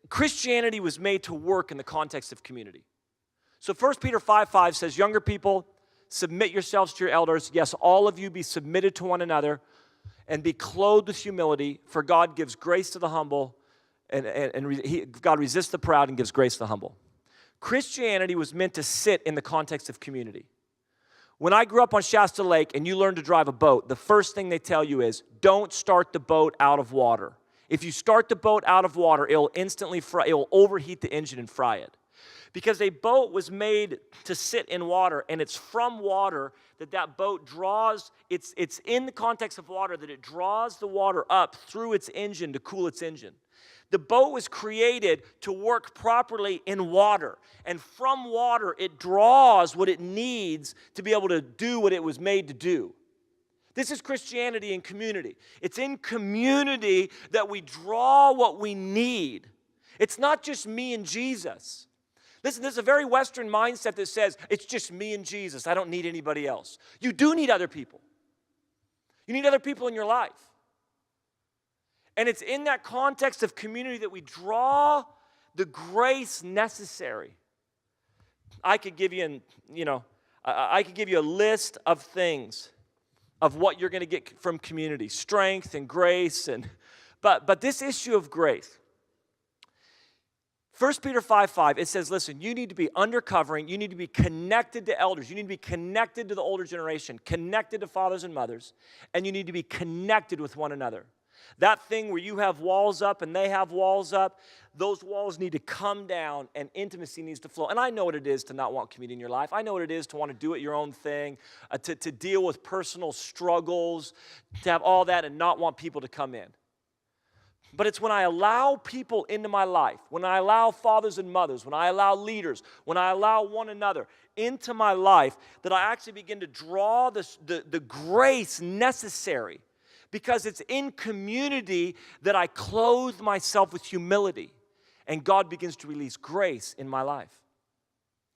Christianity was made to work in the context of community. So 1 Peter 5:5 says, younger people, submit yourselves to your elders. Yes, all of you be submitted to one another and be clothed with humility, for God gives grace to the humble, and God resists the proud and gives grace to the humble. Christianity was meant to sit in the context of community. When I grew up on Shasta Lake and you learn to drive a boat, the first thing they tell you is, don't start the boat out of water. If you start the boat out of water, it'll instantly fry, it'll overheat the engine and fry it. Because a boat was made to sit in water, and it's from water that boat draws, it's in the context of water that it draws the water up through its engine to cool its engine. The boat was created to work properly in water, and from water it draws what it needs to be able to do what it was made to do. This is Christianity in community. It's in community that we draw what we need. It's not just me and Jesus. Listen, there's a very Western mindset that says, it's just me and Jesus. I don't need anybody else. You do need other people. You need other people in your life. And it's in that context of community that we draw the grace necessary. I could give you, I could give you a list of things of what you're going to get from community, strength and grace, but this issue of grace. 1 Peter 5:5, it says, listen, you need to be undercovering, you need to be connected to elders, you need to be connected to the older generation, connected to fathers and mothers, and you need to be connected with one another. That thing where you have walls up and they have walls up, those walls need to come down and intimacy needs to flow. And I know what it is to not want community in your life. I know what it is to want to do it your own thing, to deal with personal struggles, to have all that and not want people to come in. But it's when I allow people into my life, when I allow fathers and mothers, when I allow leaders, when I allow one another into my life, that I actually begin to draw the grace necessary. Because it's in community that I clothe myself with humility, and God begins to release grace in my life.